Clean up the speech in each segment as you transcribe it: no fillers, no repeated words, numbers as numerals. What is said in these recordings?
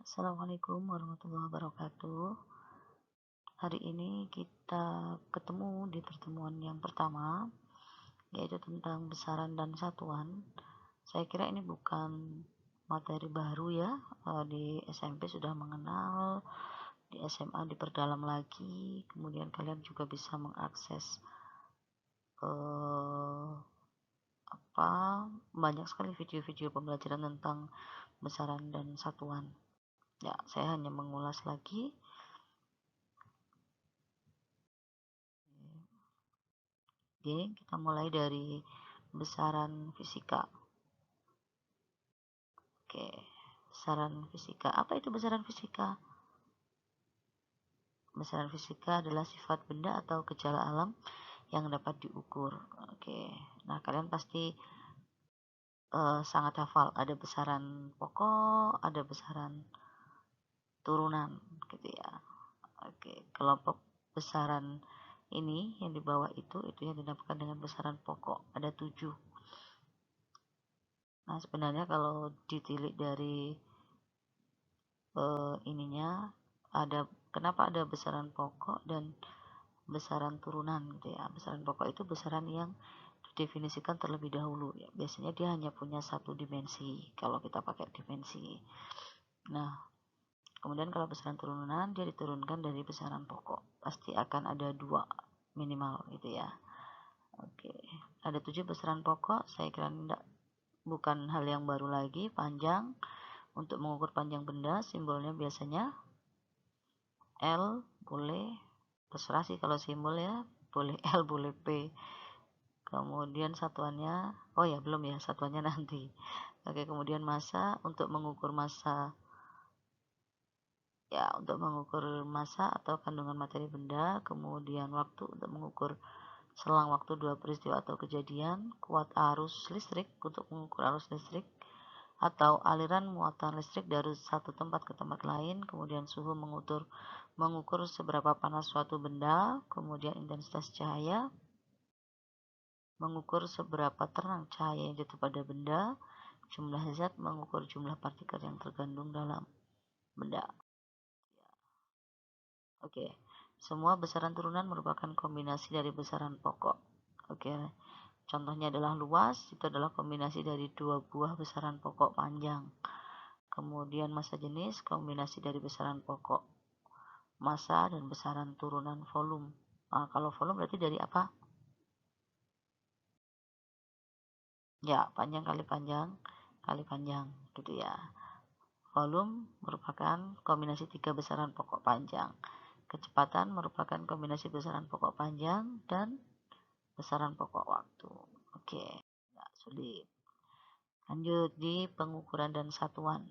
Assalamualaikum warahmatullahi wabarakatuh. Hari ini kita ketemu di pertemuan yang pertama, yaitu tentang besaran dan satuan. Saya kira ini bukan materi baru ya, di SMP sudah mengenal, di SMA diperdalam lagi, kemudian kalian juga bisa mengakses banyak sekali video-video pembelajaran tentang besaran dan satuan. Ya, saya hanya mengulas lagi. Oke, kita mulai dari besaran fisika. Oke, besaran fisika. Apa itu besaran fisika? Besaran fisika adalah sifat benda atau gejala alam yang dapat diukur. Oke, nah kalian pasti sangat hafal. Ada besaran pokok, ada besaran turunan, gitu ya. Oke, kelompok besaran ini yang di bawah itu yang dinamakan dengan besaran pokok. Ada 7. Nah, sebenarnya kalau ditilik dari ininya, kenapa ada besaran pokok dan besaran turunan gitu ya. Besaran pokok itu besaran yang didefinisikan terlebih dahulu ya. Biasanya dia hanya punya satu dimensi kalau kita pakai dimensi. Nah, kemudian kalau besaran turunan dia diturunkan dari besaran pokok. Pasti akan ada 2 minimal gitu ya. Oke, ada 7 besaran pokok. Saya kira bukan hal yang baru lagi. Panjang, untuk mengukur panjang benda simbolnya biasanya L, boleh terserah sih kalau simbol ya, boleh L boleh P. Kemudian satuannya, oh ya belum ya, satuannya nanti. Oke, kemudian massa, untuk mengukur massa ya, untuk mengukur massa atau kandungan materi benda. Kemudian waktu, untuk mengukur selang waktu 2 peristiwa atau kejadian. Kuat arus listrik, untuk mengukur arus listrik atau aliran muatan listrik dari satu tempat ke tempat lain. Kemudian suhu, mengukur seberapa panas suatu benda. Kemudian intensitas cahaya, mengukur seberapa terang cahaya yang jatuh pada benda. Jumlah zat, mengukur jumlah partikel yang terkandung dalam benda. Oke, semua besaran turunan merupakan kombinasi dari besaran pokok. Oke, contohnya adalah luas, itu adalah kombinasi dari 2 buah besaran pokok panjang. Kemudian massa jenis, kombinasi dari besaran pokok massa dan besaran turunan volume. Nah, kalau volume berarti dari apa? Ya, panjang kali panjang kali panjang, gitu ya. Volume merupakan kombinasi 3 besaran pokok panjang. Kecepatan merupakan kombinasi besaran pokok panjang dan besaran pokok waktu. Oke, nggak sulit. Lanjut di pengukuran dan satuan.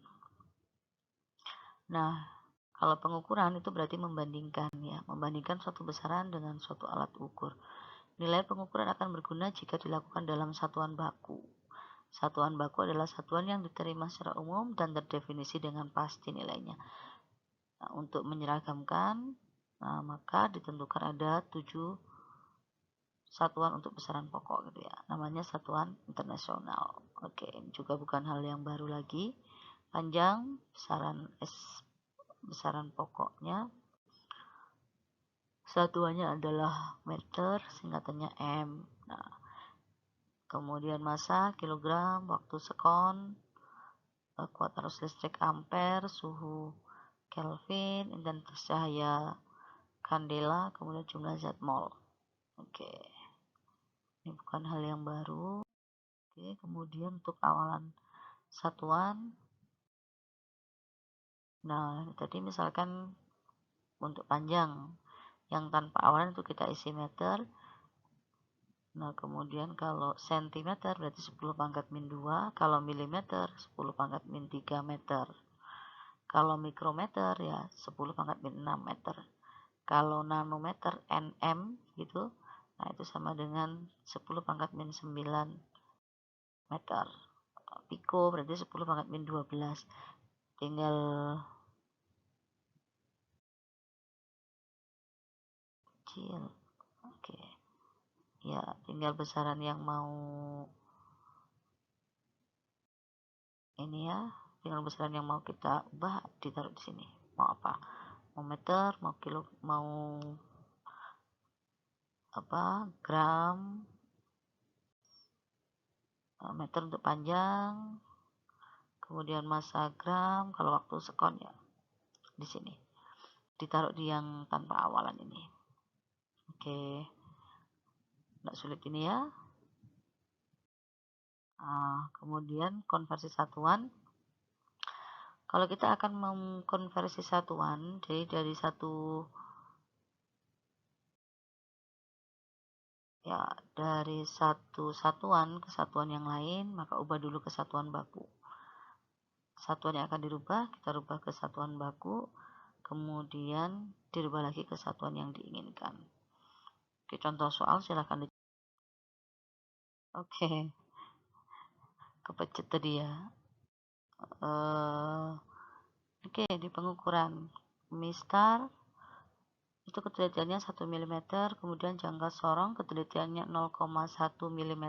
Nah, kalau pengukuran itu berarti membandingkan suatu besaran dengan suatu alat ukur. Nilai pengukuran akan berguna jika dilakukan dalam satuan baku. Satuan baku adalah satuan yang diterima secara umum dan terdefinisi dengan pasti nilainya. Nah, untuk menyeragamkan, maka ditentukan ada 7 satuan untuk besaran pokok gitu ya. Namanya satuan internasional. Oke, ini juga bukan hal yang baru lagi. Panjang besaran pokoknya, satuannya adalah meter, singkatannya M. Nah, kemudian massa kilogram, waktu sekon, kuat arus listrik ampere, suhu Kelvin, intensitas cahaya kandela, kemudian jumlah zat mol. Oke, ini bukan hal yang baru. Oke, kemudian untuk awalan satuan, nah tadi misalkan untuk panjang yang tanpa awalan itu kita isi meter. Nah, kemudian kalau sentimeter berarti 10 pangkat min 2, kalau milimeter 10 pangkat min 3 meter. Kalau mikrometer ya 10 pangkat min 6 meter. Kalau nanometer nm gitu, nah itu sama dengan 10 pangkat min 9 meter. Piko berarti 10 pangkat min 12. Tinggal kecil. Oke. Ya, tinggal besaran yang mau ini ya, tinggal besaran yang mau kita ubah ditaruh di sini. Mau apa? Mau meter, mau kilo, mau apa? Gram, meter untuk panjang, kemudian massa gram, kalau waktu sekon ya di sini. Ditaruh di yang tanpa awalan ini. Oke. Nggak sulit ini ya. Kemudian konversi satuan. Kalau kita akan mengkonversi satuan, jadi dari satu satuan ke satuan yang lain, maka ubah dulu ke satuan baku. Satuan yang akan dirubah, kita rubah ke satuan baku, kemudian dirubah lagi ke satuan yang diinginkan. Oke, contoh soal silahkan Oke, kepecet tadi ya. Oke, di pengukuran mistar itu ketelitiannya 1 mm, kemudian jangka sorong ketelitiannya 0,1 mm,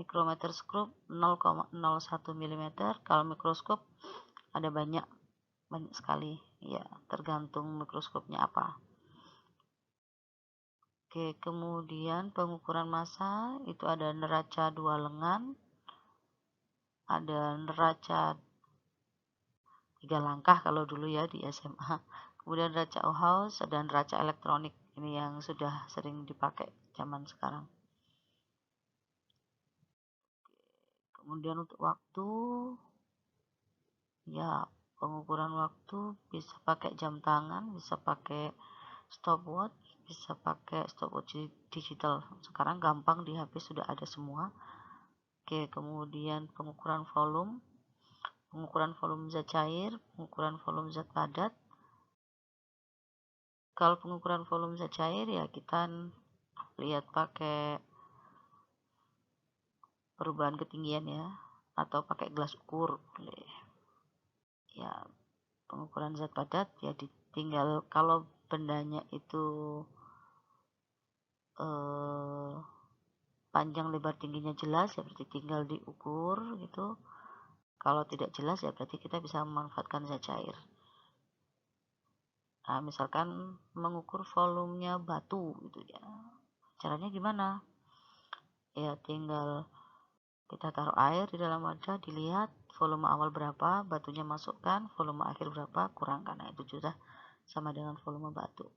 mikrometer skop 0,01 mm. Kalau mikroskop ada banyak sekali ya, tergantung mikroskopnya apa. Oke, kemudian pengukuran massa itu ada neraca 2 lengan, ada neraca 3 langkah kalau dulu ya di SMA, kemudian neraca Auhaus dan neraca elektronik, ini yang sudah sering dipakai zaman sekarang. Kemudian untuk waktu, ya pengukuran waktu bisa pakai jam tangan, bisa pakai stopwatch, bisa pakai stopwatch digital. Sekarang gampang di HP sudah ada semua. Oke, kemudian pengukuran volume zat cair, pengukuran volume zat padat. Kalau pengukuran volume zat cair ya kita lihat pakai perubahan ketinggian ya, atau pakai gelas ukur boleh. Ya, pengukuran zat padat ya tinggal kalau bendanya itu panjang lebar tingginya jelas ya berarti tinggal diukur gitu. Kalau tidak jelas ya berarti kita bisa memanfaatkan zat cair. Nah, misalkan mengukur volumenya batu gitu ya, caranya gimana? Ya tinggal kita taruh air di dalam wadah, dilihat volume awal berapa, batunya masukkan, volume akhir berapa, kurangkan. Nah, itu sudah sama dengan volume batu.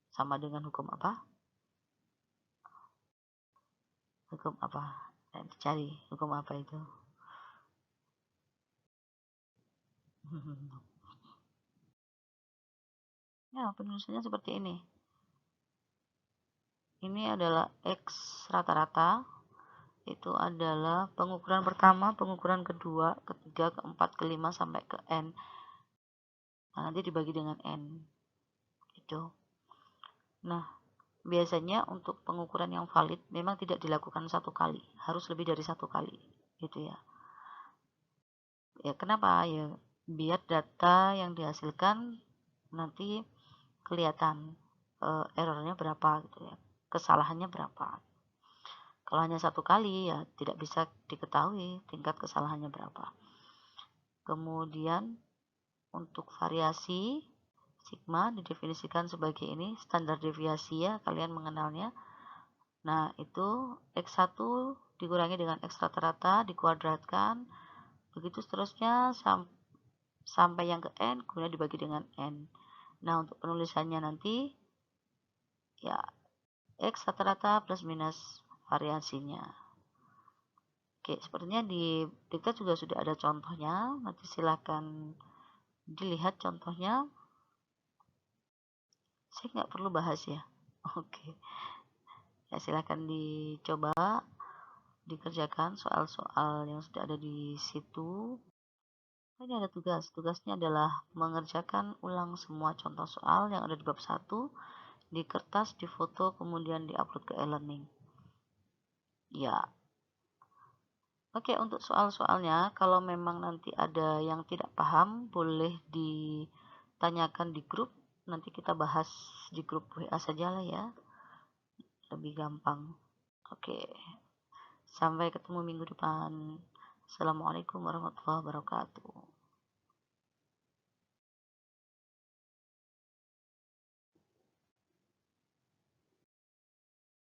Sama dengan hukum apa? Hukum apa? Dan dicari hukum apa itu. Ya, penulisannya seperti ini. Ini adalah X rata-rata. Itu adalah pengukuran pertama, pengukuran kedua, ketiga, keempat, kelima, sampai ke N. Nah, nanti dibagi dengan N. Itu. Nah, biasanya untuk pengukuran yang valid memang tidak dilakukan satu kali. Harus lebih dari satu kali. Gitu ya. Ya, kenapa? Ya, biar data yang dihasilkan nanti kelihatan errornya berapa gitu ya. Kesalahannya berapa. Kalau hanya satu kali ya tidak bisa diketahui tingkat kesalahannya berapa. Kemudian untuk variasi sigma didefinisikan sebagai ini, standar deviasi ya, kalian mengenalnya. Nah, itu X1 dikurangi dengan X rata-rata dikuadratkan, begitu seterusnya sampai yang ke N kemudian dibagi dengan N. Nah, untuk penulisannya nanti ya X rata-rata plus minus variasinya. Oke, sepertinya di diktat juga sudah ada contohnya. Nanti silakan dilihat contohnya. Saya nggak perlu bahas ya. Oke, ya silakan dicoba dikerjakan soal-soal yang sudah ada di situ. Ini ada tugas. Tugasnya adalah mengerjakan ulang semua contoh soal yang ada di bab 1 di kertas, di foto, kemudian diupload ke e-learning. Ya. Oke, untuk soal-soalnya, kalau memang nanti ada yang tidak paham, boleh ditanyakan di grup. Nanti kita bahas di grup WA saja lah ya. Lebih gampang. Oke. Sampai ketemu minggu depan. Assalamualaikum warahmatullahi wabarakatuh.